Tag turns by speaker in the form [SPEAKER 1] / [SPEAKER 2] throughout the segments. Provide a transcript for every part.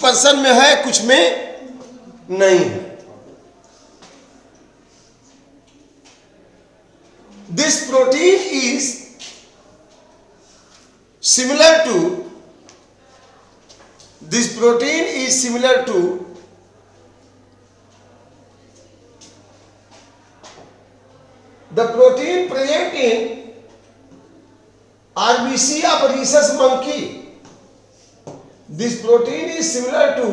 [SPEAKER 1] Person में है, कुछ में नहीं है। This protein is similar to the protein present in RBC of rhesus monkey. This protein is similar to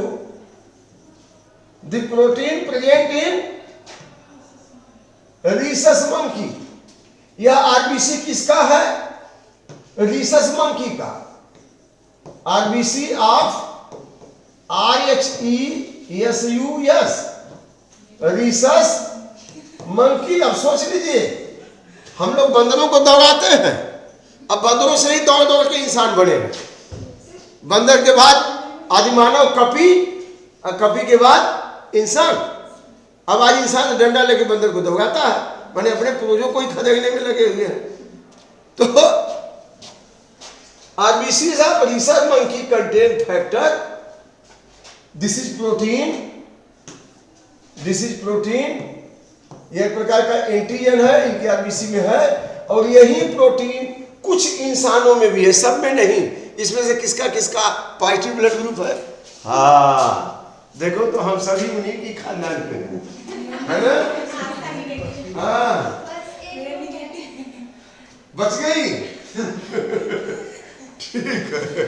[SPEAKER 1] the protein present in rhesus monkey. यह RBC किसका है? रीसस मंकी का। RBC of RHESUS, Rhesus monkey. अब सोच लीजिए, हम लोग बंदरों को दौड़ाते हैं, अब बंदरों से ही दौड़ दौड़ के इंसान बने हैं। बंदर के बाद आदिमानव कपी, और कपी के बाद इंसान। अब आज इंसान डंडा लेके बंदर को दौड़ाता है, मैंने अपने पूर्वजों को ही खदेड़ने में लगे हुए हैं। तो RBC of Rhesus monkey contain factor, this is protein, यह एक प्रकार का एंटीजन है, इनके आरबीसी में है। और यही प्रोटीन कुछ इंसानों में भी है, सब में नहीं। इसमें से किसका किसका पॉजिटिव ब्लड ग्रुप है? हाँ, देखो तो हम सभी उन्हीं की खानदान के हैं, है ना? हाँ, बच गई। ठीक है,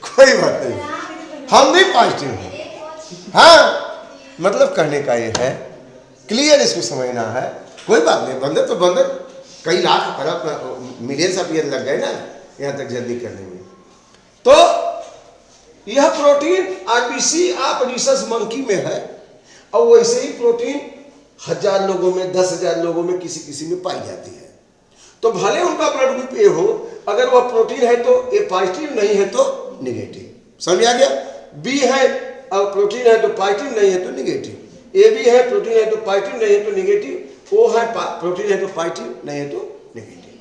[SPEAKER 1] कोई बात नहीं, हम भी पॉजिटिव हैं। हाँ, मतलब कहने का ये है, क्लियर इसको समझना है। कोई बात नहीं, बंदर तो बंदर कई लाख अरब मिलियंस ऑफ ईयर लग गए ना यहाँ तक जल्दी करने में। तो यह protein RBC of Rhesus monkey में है, और वैसे ही प्रोटीन 1000 लोगों में, 10,000 लोगों में किसी किसी में पाई जाती है। तो भले उनका ब्लड ग्रुप ए हो, अगर वह प्रोटीन है तो ए पॉजिटिव, नहीं है तो निगेटिव। समझ आ गया? बी है और प्रोटीन है तो पॉजिटिव, नहीं है तो निगेटिव। ए बी है, प्रोटीन है तो पॉजिटिव, नहीं है तो निगेटिव। ओ है, प्रोटीन है तो पॉजिटिव, नहीं है तो निगेटिव।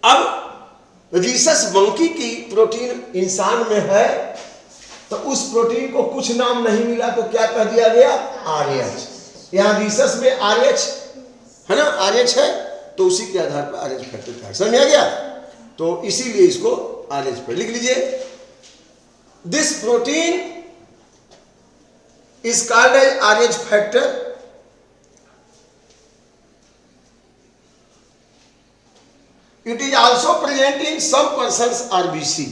[SPEAKER 1] अब रीसस मंकी की प्रोटीन इंसान में है, तो उस प्रोटीन को कुछ नाम नहीं मिला तो क्या कह दिया गया? RH। यहाँ रीसस में RH है ना, RH है, तो उसी के आधार पर RH फैक्टर का। समझ आ गया? तो इसीलिए इसको RH पर लिख लीजिए। This protein is called as RH factor. It is also present in some persons RBC.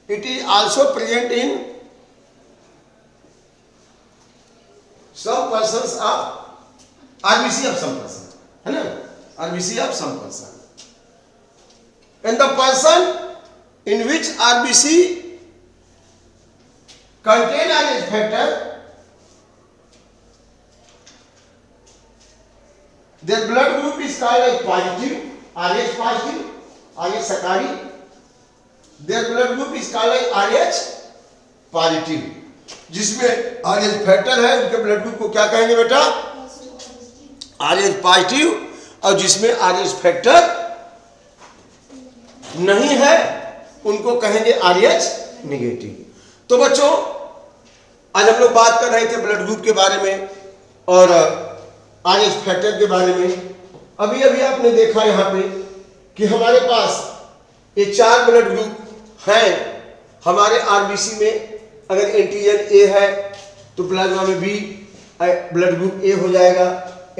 [SPEAKER 1] It is also present in some persons of RBC of some person, है ना? RBC of some person. And the person in which RBC contain RH factor, their blood group is called as positive, RH positive, RH सकारी। Their blood group is called as RH positive। जिसमें RH factor है, उनके blood group को क्या कहेंगे बेटा? RH positive. और जिसमें RH factor नहीं है, उनको कहेंगे RH निगेटिव। तो बच्चों, आज हम लोग बात कर रहे थे ब्लड ग्रुप के बारे में और RH फैक्टर के बारे में। अभी अभी आपने देखा यहाँ पे कि हमारे पास ये 4 ब्लड ग्रुप हैं हमारे आरबीसी में। अगर एंटीजन ए है तो प्लाज्मा में बी ब्लड ग्रुप ए हो जाएगा।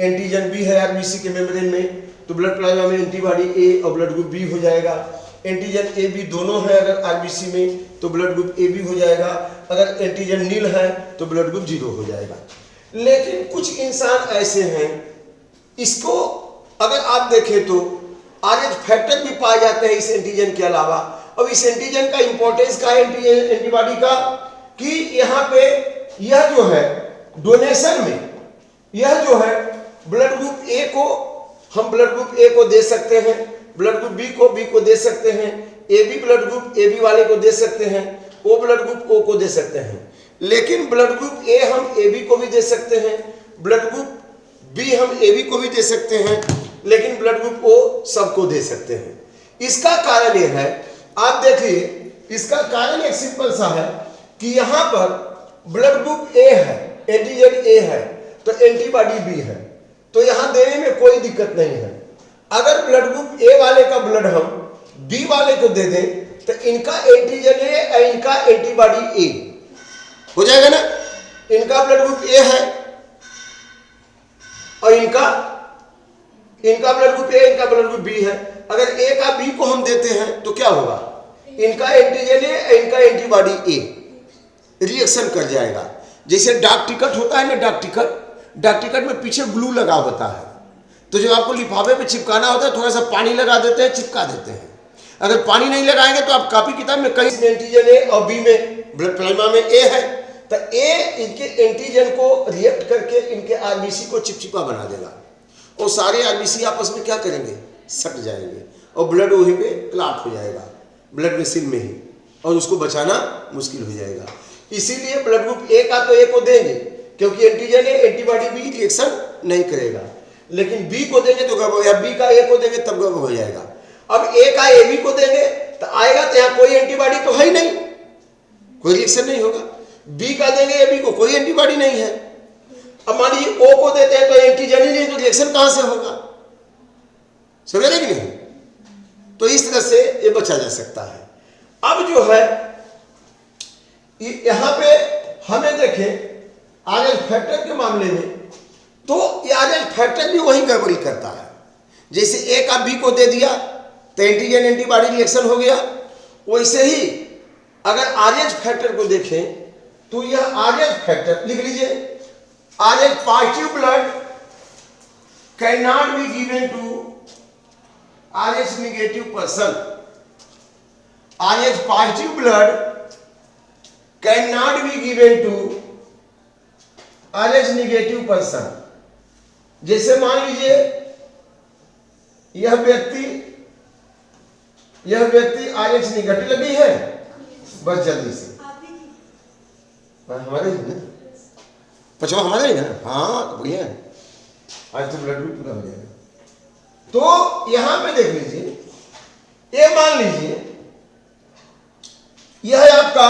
[SPEAKER 1] एंटीजन बी है आरबीसी के मेम्ब्रेन में, तो ब्लड प्लाज्मा में एंटीबॉडी ए और ब्लड ग्रुप बी हो जाएगा। एंटीजन ए बी दोनों है अगर आरबीसी में, तो ब्लड ग्रुप ए बी हो जाएगा। अगर एंटीजन नील है तो ब्लड ग्रुप 0 हो जाएगा। लेकिन कुछ इंसान ऐसे हैं, इसको अगर आप देखें तो RH फैक्टर भी पाए जाते हैं इस एंटीजन के अलावा। अब इस एंटीजन का इंपॉर्टेंस का एंटीबॉडी का, कि यहाँ पे यह जो है डोनेशन में, यह जो है ब्लड ग्रुप ए को हम ब्लड ग्रुप ए को दे सकते हैं, ब्लड ग्रुप बी को दे सकते हैं, A B blood group A B वाले को दे सकते हैं, ओ ब्लड ग्रुप ओ को दे सकते हैं। लेकिन ब्लड ग्रुप ए हम ए बी को भी दे सकते हैं, ब्लड ग्रुप बी हम ए बी को भी दे सकते हैं, लेकिन ब्लड ग्रुप ओ सबको दे सकते हैं। इसका कारण यह है, आप देखिए इसका कारण एक सिंपल सा है कि यहां पर ब्लड ग्रुप ए है, एंटीजन ए है, तो एंटीबॉडी बी है, तो यहां देने में कोई दिक्कत नहीं है। अगर ब्लड ग्रुप ए वाले का ब्लड हम बी वाले को दे दें तो इनका एंटीजन ए और इनका एंटीबॉडी ए हो जाएगा ना। इनका ब्लड ग्रुप ए है और इनका ब्लड ग्रुप ए, इनका ब्लड ग्रुप बी है। अगर ए का बी को हम देते हैं तो क्या होगा, इनका एंटीजन ए, इनका एंटीबॉडी ए रिएक्शन कर जाएगा। जैसे डाक टिकट होता है ना, डाक टिकट में पीछे ग्लू लगा होता है, तो जब आपको लिफाफे पे चिपकाना होता है थोड़ा सा पानी लगा देते हैं, चिपका देते हैं। अगर पानी नहीं लगाएंगे तो आप कॉपी किताब में कहीं एंटीजन ए और बी में ब्लड प्लाज्मा में ए है, तो ए इनके एंटीजन को रिएक्ट करके इनके आरबीसी को चिपचिपा बना देगा और सारे आरबीसी आपस में क्या करेंगे, सट जाएंगे और ब्लड वहीं पे क्लॉट हो जाएगा, ब्लड वेसल में ही, और उसको बचाना मुश्किल हो जाएगा। इसीलिए ब्लड ग्रुप ए का तो ए को देंगे क्योंकि antigen A, antibody B reaction नहीं करेगा, लेकिन बी को देंगे तो गड़बड़ हो जाएगा, बी का ए को देंगे तब गड़बड़ हो जाएगा। अब ए का ए बी को देंगे तो आएगा तो यहाँ कोई एंटीबॉडी तो है ही नहीं, कोई रिएक्शन नहीं होगा। बी का देंगे ए बी को, कोई एंटीबॉडी नहीं है। अब मान लीजिए ओ को देते हैं तो एंटीजन ही नहीं, तो रिएक्शन कहां से होगा, समझ रहे कि नहीं। तो इस तरह से ये बचा जा सकता है। अब जो है यहां पे हमें देखें आरएच फैक्टर के मामले में, तो आरएच फैक्टर भी वही गड़बड़ी करता है। जैसे ए का बी को दे दिया तो एंटीजन एंटीबॉडी रिएक्शन हो गया, वैसे ही अगर आरएच फैक्टर को देखें तो यह आरएच फैक्टर लिख लीजिए, RH positive blood cannot be given to RH negative person. RH positive blood cannot be given to RH negative person. जैसे मान लीजिए यह व्यक्ति आरएच नेगेटिव लगी है, बस जल्दी से हमारे ही ना, पचवा हमारे ही ना, हाँ तो बढ़िया है, आज तो ब्लड भी पूरा हो जाएगा। तो यहां पे देख लीजिए, ये मान लीजिए यह है आपका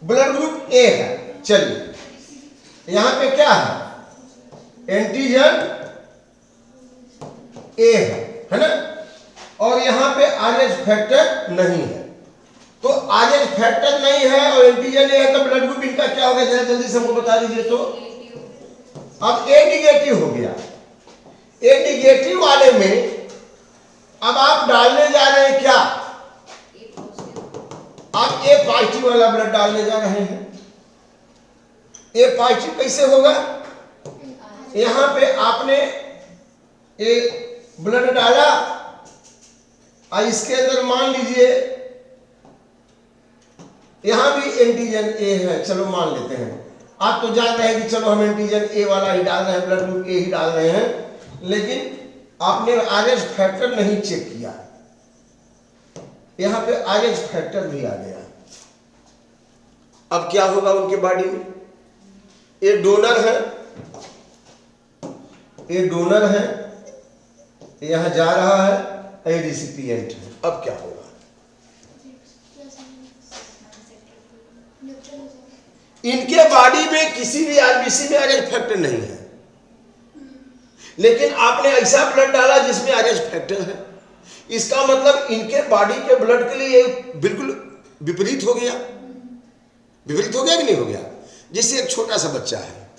[SPEAKER 1] ब्लड ग्रुप ए है। चलिए यहां पे क्या है, एंटीजन ए है ना, और यहां पे आरएच फैक्टर नहीं है। तो आरएच फैक्टर नहीं है और एंटीजन ए है, तो ब्लड ग्रुप इनका क्या हो गया, जरा जल्दी से हमको बता दीजिए। तो अब ए निगेटिव हो गया। ए निगेटिव वाले में अब आप डालने जा रहे हैं क्या, आप ए पॉजिटिव वाला ब्लड डालने जा रहे हैं। ए पॉजिटिव कैसे होगा, यहां पे आपने ए ब्लड डाला और इसके अंदर मान लीजिए यहां भी एंटीजन ए है, चलो मान लेते हैं। आप तो जान रहे हैं कि चलो हम एंटीजन ए वाला ही डाल रहे हैं, ब्लड ग्रुप ए ही डाल रहे हैं, लेकिन आपने आरएच फैक्टर नहीं चेक किया। यहां पे आरएच फैक्टर भी आ गया। अब क्या होगा उनके बॉडी में, ये डोनर है, ये डोनर है, यहां जा रहा है, ये रिसिपिएंट है। अब क्या होगा, इनके बॉडी में किसी भी आरबीसी में आरएच फैक्टर नहीं है, लेकिन आपने ऐसा ब्लड डाला जिसमें आरएच फैक्टर है। इसका मतलब इनके बॉडी के ब्लड के लिए बिल्कुल विपरीत हो गया। विपरीत हो गया कि नहीं हो गया। जैसे एक छोटा सा बच्चा है,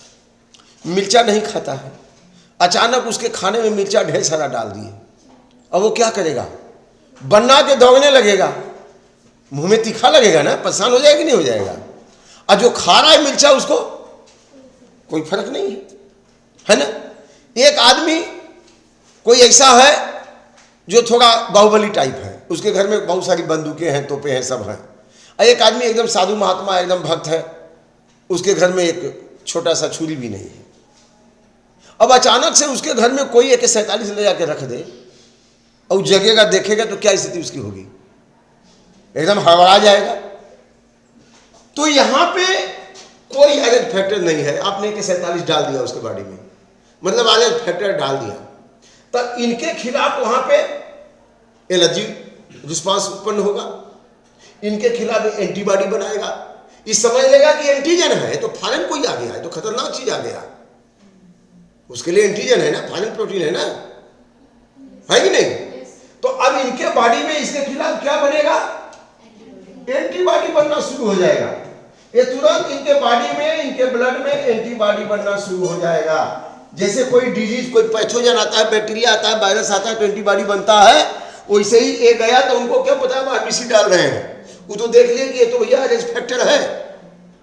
[SPEAKER 1] मिर्चा नहीं खाता है, अचानक उसके खाने में मिर्चा ढेर सारा डाल दिए, अब वो क्या करेगा, बन्ना के दौड़ने लगेगा, मुंह में तीखा लगेगा ना, परेशान हो जाएगा कि नहीं हो जाएगा। और जो खा रहा है मिर्चा उसको कोई फर्क नहीं है ना। एक आदमी कोई ऐसा है जो थोड़ा बाहुबली टाइप है, उसके घर में बहुत सारी बंदूकें हैं, तोपे हैं, सब हैं। और एक आदमी एकदम साधु महात्मा एकदम भक्त है, उसके घर में एक छोटा सा छुरी भी नहीं है। अब अचानक से उसके घर में कोई AK-47 ले जाके रख दे और जगेगा, देखेगा तो क्या स्थिति उसकी होगी, एकदम हड़बड़ा जाएगा। तो यहां पे कोई आरएच फैक्टर नहीं है, आपने AK-47 डाल दिया उसके बॉडी में, मतलब आरएच फैक्टर डाल दिया, तब इनके खिलाफ वहां पे एलर्जी रिस्पांस उत्पन्न होगा, इनके खिलाफ एंटीबॉडी बनाएगा। ये समझ लेगा कि एंटीजन है तो फॉरेन कोई आ गया है, तो खतरनाक चीज आ गया, उसके लिए एंटीजन है ना, फॉरेन प्रोटीन है ना, है कि नहीं? तो अब इनके बॉडी में इसके खिलाफ क्या बनेगा? एंटीबॉडी बनना शुरू हो जाएगा। ये तुरंत इनके बॉडी में, इनके ब्लड में एंटीबॉडी बनना शुरू हो जाएगा। जैसे कोई डिजीज, कोई पैथोजन आता है, बैक्टीरिया आता है, वायरस आता है तो एंटीबॉडी बनता है, वैसे ही ये गया तो उनको क्या पता है आरबीसी डाल रहे हैं, वो तो देख लिए कि ये तो भैया रिस्क फैक्टर है,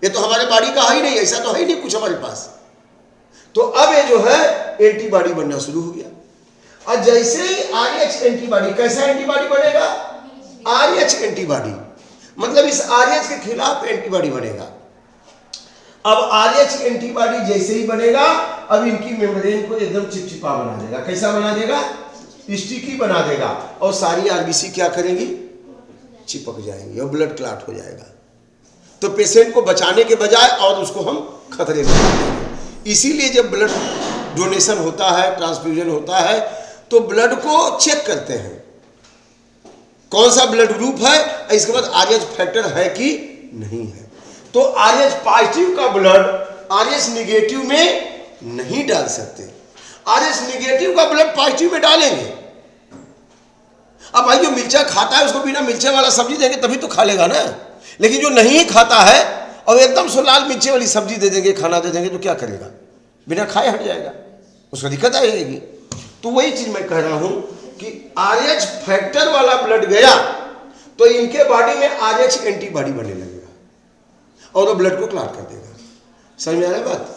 [SPEAKER 1] ये तो हमारे बॉडी का है ही नहीं, ऐसा तो है ही नहीं कुछ हमारे पास। तो अब ये जो है एंटीबॉडी बनना शुरू हो गया। और जैसे ही आरएच एंटीबॉडी, कैसा एंटीबॉडी बनेगा? आरएच एंटीबॉडी, मतलब इस आरएच के खिलाफ एंटीबॉडी बनेगा। अब आरएच एंटीबॉडी जैसे ही बनेगा, अब इनकी मेम्ब्रेन को एकदम चिपचिपा बना देगा। कैसा बना देगा? स्टिकी बना देगा, और सारी आरबीसी क्या करेंगी? चिपक जाएंगी और ब्लड क्लॉट हो जाएगा। तो पेशेंट को बचाने के बजाय और उसको हम खतरे में डाल देंगे। इसीलिए जब ब्लड डोनेशन होता है, ट्रांसफ्यूजन होता है, तो ब्लड को चेक करते हैं कौन सा ब्लड ग्रुप है, इसके बाद आरएच फैक्टर है कि नहीं है। तो आरएच पॉजिटिव का ब्लड आरएच निगेटिव में नहीं डाल सकते, आरएच निगेटिव का ब्लड पॉजिटिव में डालेंगे। अब भाई जो मिर्चा खाता है उसको बिना मिर्चे वाला सब्जी देंगे तभी तो खा लेगा ना, लेकिन जो नहीं खाता है और एकदम से लाल मिर्चे वाली सब्जी दे देंगे, खाना दे देंगे, तो क्या करेगा? बिना खाए हट जाएगा, उसको दिक्कत आएगी। तो वही चीज मैं कह रहा हूं कि आरएच फैक्टर वाला ब्लड गया तो इनके बॉडी में आरएच एंटीबॉडी बनने लगेगा और वो ब्लड को क्लॉट कर देगा। समझ में आ रहा है बात?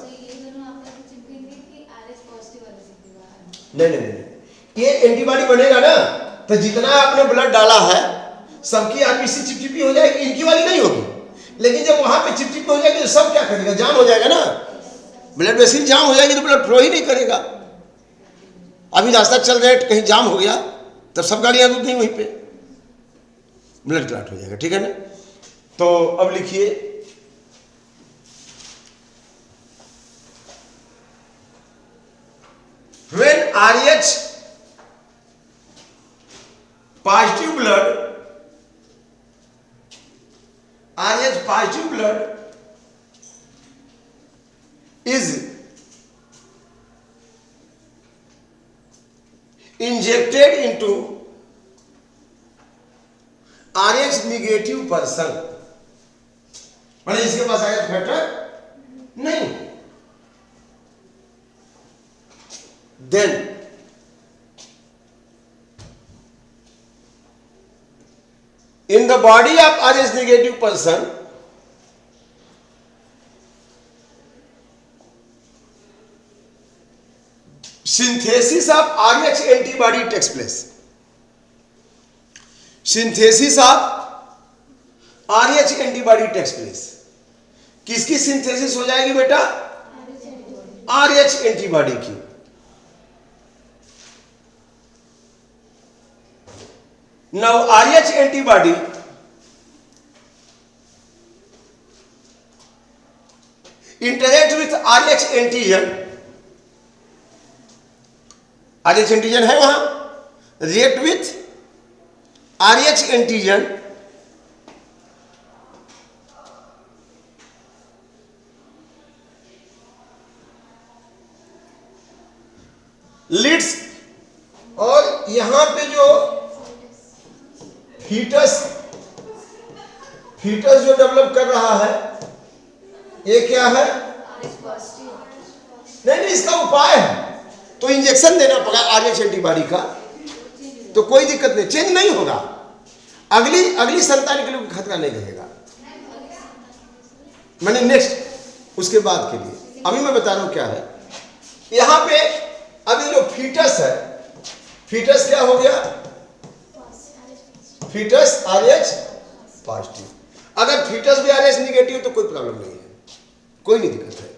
[SPEAKER 1] नहीं नहीं नहीं, ये एंटीबॉडी बनेगा ना, तो जितना आपने ब्लड डाला है सबकी आरबीसी चिपचिपी हो जाएगी, इनकी वाली नहीं होगी। लेकिन जब वहां पे चिपचिपी हो जाएगी तो सब क्या करेगा? जाम हो जाएगा ना, ब्लड वेसल जाम हो जाएगी तो ब्लड फ्लो ही नहीं करेगा। अभी रास्ता चल रहे कहीं जाम हो गया तब सब गाड़ियां रुक गई, वहीं पे ब्लड क्लॉट हो जाएगा। ठीक है ना? तो अब लिखिए, when RH positive blood, RH positive blood is injected into RH negative person, मतलब इसके पास RH फैक्टर नहीं, then in the body of RH negative person synthesis of RH antibody takes place. Synthesis of RH antibody takes place. किसकी synthesis हो जाएगी बेटा? RH antibody की। Now RH antibody interact with RH antigen, RH antigen है वहां, react with RH antigen, leads, और यहां पे जो फीटस जो डेवलप कर रहा है, ये क्या है? नहीं, इसका उपाय है तो इंजेक्शन देना पड़ा आरएच एंटीबॉडी का, तो कोई दिक्कत नहीं, चेंज नहीं होगा, अगली संतान के लिए खतरा नहीं रहेगा, मैंने नेक्स्ट उसके बाद के लिए। अभी मैं बता रहा हूं क्या है यहां पे। अभी जो फीटस है, फीटस क्या हो गया? Foetus RH positive. अगर फीटस भी आरएच निगेटिव तो कोई प्रॉब्लम नहीं है, कोई नहीं दिक्कत है।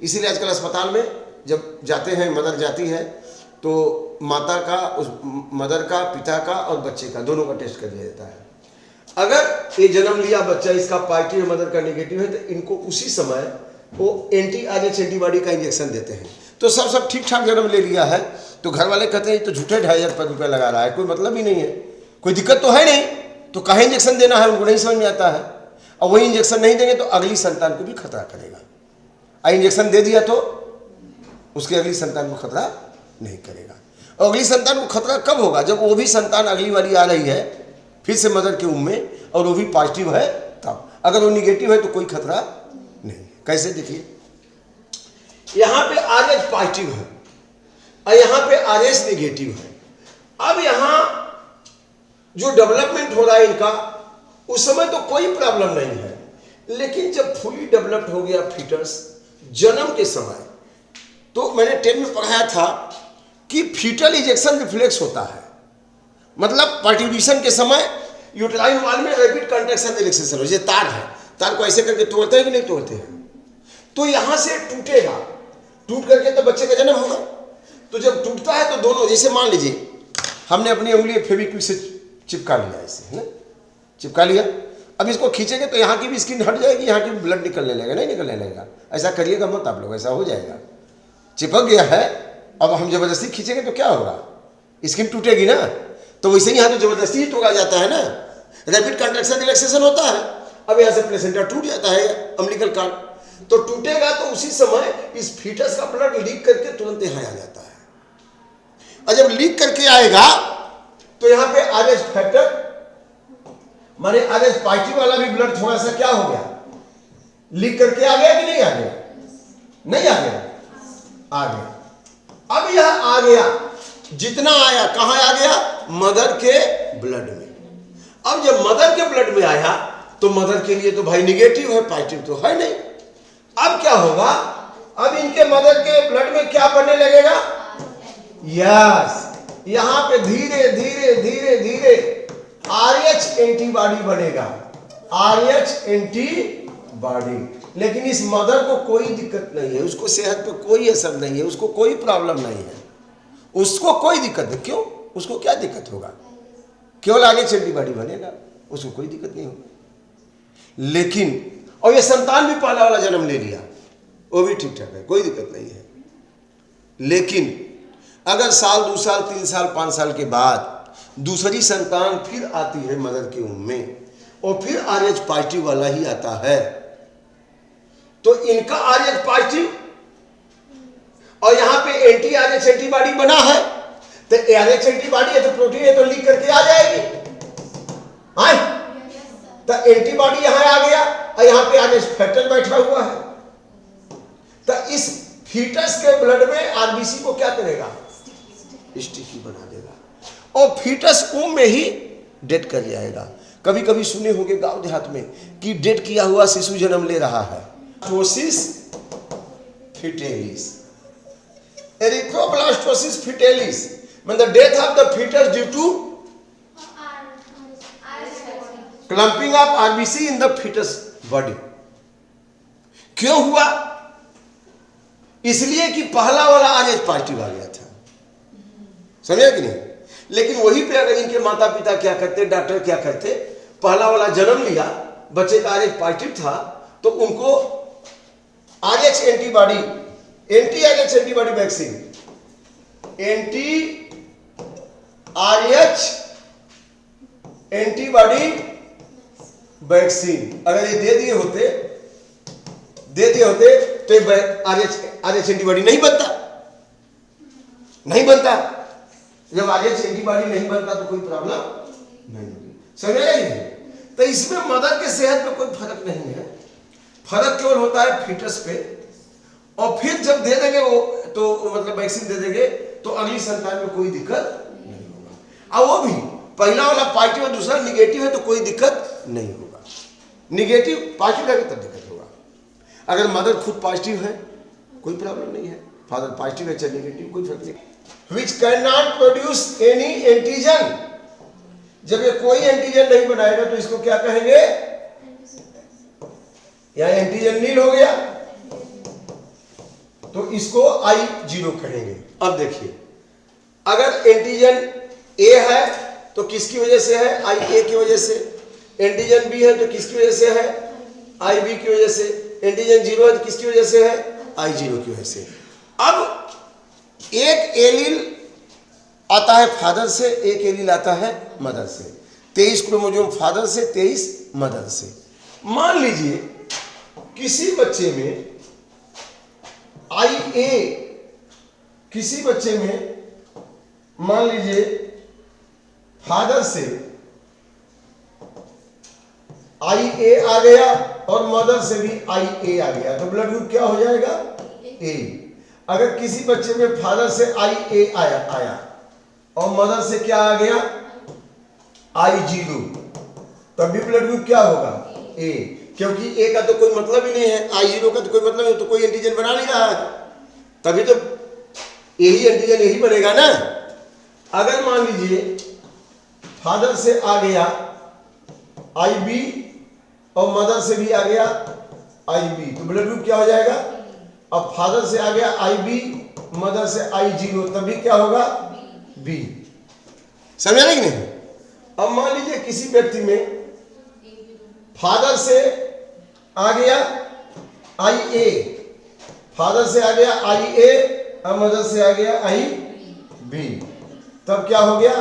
[SPEAKER 1] इसीलिए आजकल अस्पताल में जब जाते हैं, मदर जाती है तो माता का, उस मदर का, पिता का और बच्चे का, दोनों का टेस्ट कर लिया जाता है। अगर ये जन्म लिया बच्चा, इसका पॉजिटिव, मदर का नेगेटिव है, तो इनको उसी समय वो आरएच एंटीबॉडी का इंजेक्शन देते हैं। तो सब ठीक ठाक जन्म ले लिया है तो घर वाले कहते हैं तो झूठे 2500 रुपये लगा रहा है, कोई मतलब ही नहीं है, कोई दिक्कत तो है नहीं, तो काहे इंजेक्शन देना है उनको नहीं समझ में आता है। और वही इंजेक्शन नहीं देंगे तो अगली संतान को भी खतरा करेगा। इंजेक्शन दे दिया तो उसकी अगली संतान को खतरा नहीं करेगा। और अगली संतान को खतरा कब होगा? जब वो भी संतान अगली वाली आ रही है फिर से मदर के उम्र में, और वो भी पॉजिटिव है तब। अगर वो निगेटिव है तो कोई खतरा नहीं। कैसे? देखिए, यहां पे RH पॉजिटिव है और यहां पे RH निगेटिव है। अब यहां जो डेवलपमेंट हो रहा है इनका, उस समय तो कोई प्रॉब्लम नहीं है, लेकिन जब फुली डेवलप्ड हो गया फीटस जन्म के समय, तो मैंने 10 में पढ़ाया था कि फीटल इजेक्शन रिफ्लेक्स होता है। मतलब पार्टिशन के समय यूटेराइन वॉल में रैपिड कंट्रैक्शन रिलैक्सेशन हो। ये तार है, तार को ऐसे करके तोड़ते हैं कि नहीं तोड़ते हैं, तो यहां से टूटेगा, टूट करके तो बच्चे का जन्म होगा। तो जब टूटता है तो दोनों, जैसे मान लीजिए हमने अपनी उंगली फेविक्विक से चिपका लिया, ऐसे है ना, चिपका लिया। अब इसको खींचेंगे तो यहाँ की भी स्किन हट जाएगी, यहाँ की भी ब्लड निकलने लगेगा, नहीं निकलने लगेगा। ऐसा करिएगा मत आप लोग, ऐसा हो जाएगा। चिपक गया है, अब हम जबरदस्ती खींचेंगे तो क्या होगा? स्किन टूटेगी ना। तो वैसे ही यहाँ तो जबरदस्ती ही तोड़ा जाता है ना, रैपिड कंट्रैक्शन रिलैक्सेशन होता है। अब यहाँ से प्लेसेंटा टूट जाता है, अम्बिलिकल कार्ड, तो टूटेगा तो उसी समय इस फीटस का ब्लड लीक करके तुरंत यहाँ आ जाता है। और जब लीक करके आएगा तो यहाँ पे RH फैक्टर माने RH पॉजिटिव वाला भी ब्लड थोड़ा सा क्या हो गया, लीक करके आ गया कि नहीं आ गया? नहीं आ गया, आ गया। अब यह आ गया, जितना आया कहां आ गया? मदर के ब्लड में। अब जब मदर के ब्लड में आया तो मदर के लिए तो भाई निगेटिव है, पॉजिटिव तो है नहीं। अब क्या होगा? अब इनके मदर के ब्लड में क्या बनने लगेगा? यस, यहां पे धीरे धीरे धीरे धीरे RH एंटीबॉडी बनेगा, RH एंटीबॉडी। लेकिन इस मदर को कोई दिक्कत नहीं है, उसको सेहत पे कोई असर नहीं है, उसको कोई प्रॉब्लम नहीं है, उसको कोई दिक्कत नहीं। क्यों? उसको क्या दिक्कत होगा? केवल RH एंटीबॉडी बनेगा, उसको कोई दिक्कत नहीं होगा। लेकिन और ये संतान भी पहला वाला जन्म ले लिया, वो भी ठीक ठाक है, कोई दिक्कत नहीं है। लेकिन अगर साल, 2 साल, 3 साल, 5 साल के बाद दूसरी संतान फिर आती है मदर के उम्र में, और फिर RH पॉजिटिव वाला ही आता है, तो इनका RH पॉजिटिव और यहाँ पे एंटी-RH एंटीबॉडी बना है, तो RH एंटीबॉडी है तो प्रोटीन है तो लीक करके आ जाएगी। आए तो एंटीबॉडी यहाँ आ गया और यहाँ पे RH फैक्टर बैठा हुआ है, तो इस फीटस के ब्लड में RBC को क्या करेगा? स्टिकी बना देगा, और फीटस उम्र में ही डेड कर जाएगा। कभी कभी सुने होंगे गांव देहात में कि डेड किया हुआ शिशु जन्म ले रहा है, erythroblastosis fetalis. Erythroblastosis fetalis means the death of the fetus due to clumping of RBC in the fetus body। क्यों हुआ? इसलिए कि पहला वाला RH पॉजिटिव आ गया था, समझे कि नहीं? लेकिन वही पे अगर इनके माता पिता क्या करते, डॉक्टर क्या करते, पहला वाला जन्म लिया, बच्चे का RH पॉजिटिव था, तो उनको RH एंटीबॉडी, एंटी-RH एंटीबॉडी वैक्सीन, एंटी-RH एंटीबॉडी वैक्सीन अगर ये दे दिए होते तो RH एंटीबॉडी नहीं बनता, नहीं बनता। जब RH एंटीबॉडी नहीं बनता तो कोई प्रॉब्लम नहीं होगी, समझ आई? तो इसमें मदर के सेहत में कोई फर्क नहीं है, फर्क केवल होता है फीटस पे। और फिर जब दे देंगे वो तो मतलब वैक्सीन दे देंगे तो अगली संतान में कोई दिक्कत नहीं होगा। और वो भी पहला वाला पॉजिटिव है, दूसरा निगेटिव है तो कोई दिक्कत नहीं होगा। निगेटिव पॉजिटिव है तब दिक्कत होगा। अगर मदर खुद पॉजिटिव है कोई प्रॉब्लम नहीं है, फादर पॉजिटिव है चाहे निगेटिव, कोई फर्क नहीं। Which cannot produce any antigen, जब ये कोई एंटीजन नहीं बनाएगा तो इसको क्या कहेंगे? या एंटीजन नील हो गया तो इसको I0 कहेंगे। अब देखिए, अगर एंटीजन A है तो किसकी वजह से है? IA की वजह से। एंटीजन B है तो किसकी वजह से है? IB की वजह से। एंटीजन 0 है तो किसकी वजह से है? I0 की वजह से। अब एक एलील आता है फादर से, एक एलील आता है मदर से। 23 क्रोमोसोम फादर से, 23 मदर से। मान लीजिए किसी बच्चे में IA, किसी बच्चे में मान लीजिए फादर से IA आ गया और मदर से भी IA आ गया, तो ब्लड ग्रुप क्या हो जाएगा? A। अगर किसी बच्चे में फादर से IA आया और मदर से क्या आ गया? I0, तब भी ब्लड ग्रुप क्या होगा? A, क्योंकि A का तो कोई मतलब ही नहीं है, I0 का तो कोई मतलब नहीं, तो कोई एंटीजन बना नहीं रहा है, तभी तो यही एंटीजन यही बनेगा ना। अगर मान लीजिए फादर से आ गया IB और मदर से भी आ गया IB, तो ब्लड ग्रुप क्या हो जाएगा? अब फादर से आ गया IB, मदर से I0, तभी क्या होगा? B। समझा नहीं कि नहीं? अब मान लीजिए किसी व्यक्ति में फादर से आ गया IA, फादर से आ गया IA और मदर से आ गया IB, तब क्या हो गया?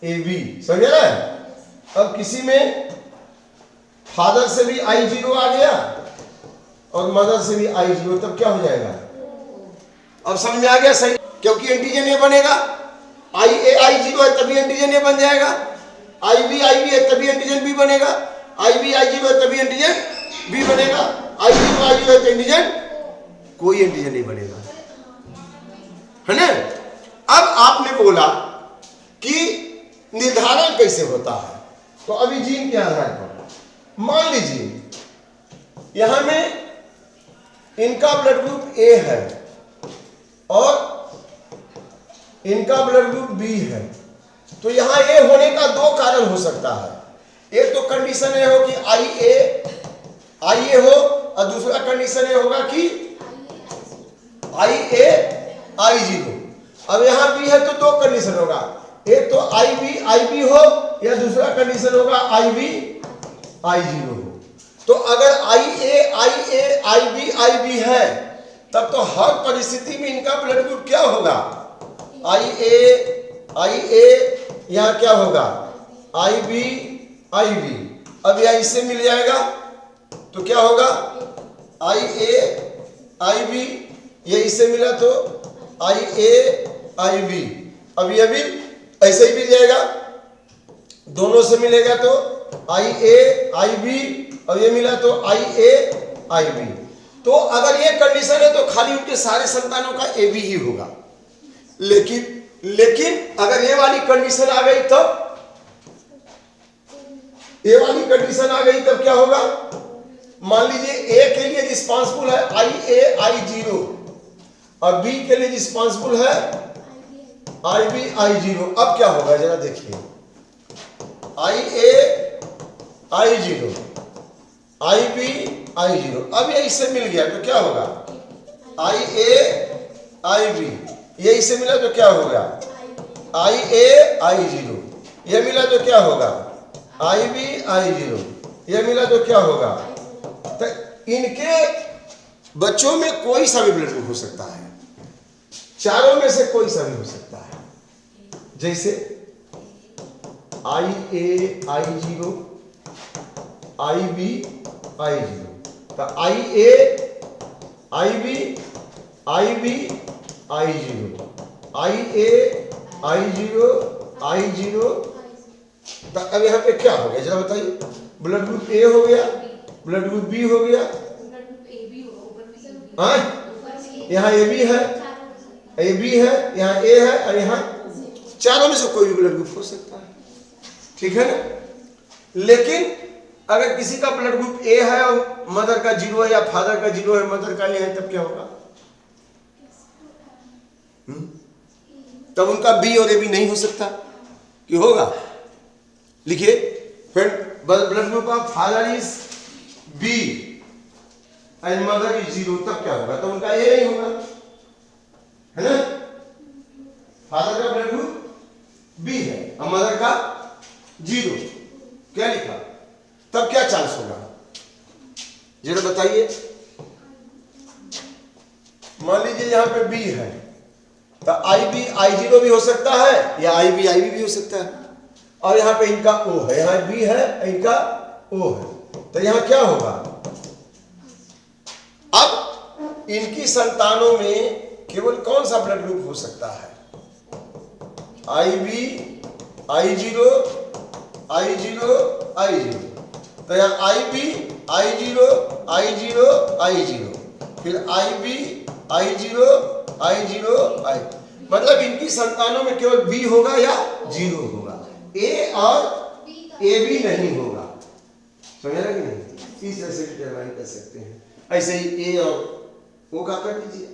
[SPEAKER 1] AB। समझ रहा है? अब किसी में फादर से भी I0 आ गया और मदर से भी I0, तब क्या हो जाएगा? अब समझ में आ गया? सही, क्योंकि एंटीजन ये बनेगा। IA I0 है तभी एंटीजन ये बन जाएगा, IB IB है तभी एंटीजन B बनेगा, IB I0 है तभी एंटीजन B बनेगा, I0 I0 है तो एंटीजन कोई एंटीजन नहीं बनेगा, है ना। अब आपने बोला कि निर्धारण कैसे होता है, तो अभी जीन के आधार पर मान लीजिए यहां में इनका ब्लड ग्रुप A है और इनका ब्लड ग्रुप B है, तो यहां A होने का दो कारण हो सकता है। एक तो कंडीशन ये हो कि IA हो और दूसरा कंडीशन ये होगा कि IA I0। अब यहां B है तो दो कंडीशन होगा, एक तो IB हो या दूसरा कंडीशन होगा IB I0 हो। तो अगर IB है तब तो हर परिस्थिति में इनका ब्लड ग्रुप क्या होगा? IA यहां क्या होगा? IB। अब यहां इससे मिल जाएगा तो क्या होगा? IB, ये इससे मिला तो IB। अब ये भी ऐसे ही मिल जाएगा, दोनों से मिलेगा तो IB और ये मिला तो IB। तो अगर ये कंडीशन है तो खाली उनके सारे संतानों का AB ही होगा। लेकिन अगर ये वाली कंडीशन आ गई तब, ये वाली कंडीशन आ गई तब क्या होगा? मान लीजिए A के लिए रिस्पांसिबल है IA I0 और B के लिए रिस्पांसिबल है IB I0। अब क्या होगा जरा देखिए, IA I0 IB I0, अब ये इससे मिल गया तो क्या होगा? IA IB, ये इससे मिला तो क्या होगा? IA I0, ये मिला तो क्या होगा? IB I0, ये मिला तो क्या होगा? तो इनके बच्चों में कोई सा भी ब्लड ग्रुप हो सकता है, चारों में से कोई सा भी हो सकता है। जैसे IA I0 IB I0, तो IA IB I0 IA I0 I0। तो अब यहाँ पे क्या हो गया जरा बताइए? ब्लड ग्रुप A हो गया, ब्लड ग्रुप B हो गया, हाँ यहाँ AB है, AB है, यहाँ A है और यहाँ चारों में से कोई भी ब्लड ग्रुप हो सकता है, ठीक है ना। लेकिन अगर किसी का ब्लड ग्रुप A है और मदर का 0 है या फादर का 0 है मदर का A है, तब क्या होगा? तब उनका B और AB नहीं हो सकता कि होगा? लिखिए, फिर blood group of father is B and mother is 0, तब क्या होगा? तो उनका A नहीं होगा, है ना। फादर का ब्लड ग्रुप B है और मदर का 0, क्या लिखा? तब क्या चांस होगा जरा बताइए। मान लीजिए यहां पे B है तो IB I0 भी हो सकता है या IB IB भी हो सकता है। और यहाँ पे इनका O है, यहाँ B है, इनका O है, तो यहाँ क्या होगा? अब इनकी संतानों में केवल कौन सा ब्लड ग्रुप हो सकता है? IB I0 I0 I0, तो यहाँ IB I0 I0 I0, फिर IB I0 I0 I, मतलब इनकी संतानों में केवल B होगा या 0 होगा, A और AB नहीं होगा। समझ रहे कि नहीं? इस तरह से डिटरमाइन कर सकते हैं। ऐसे ही A और O का कर दीजिए।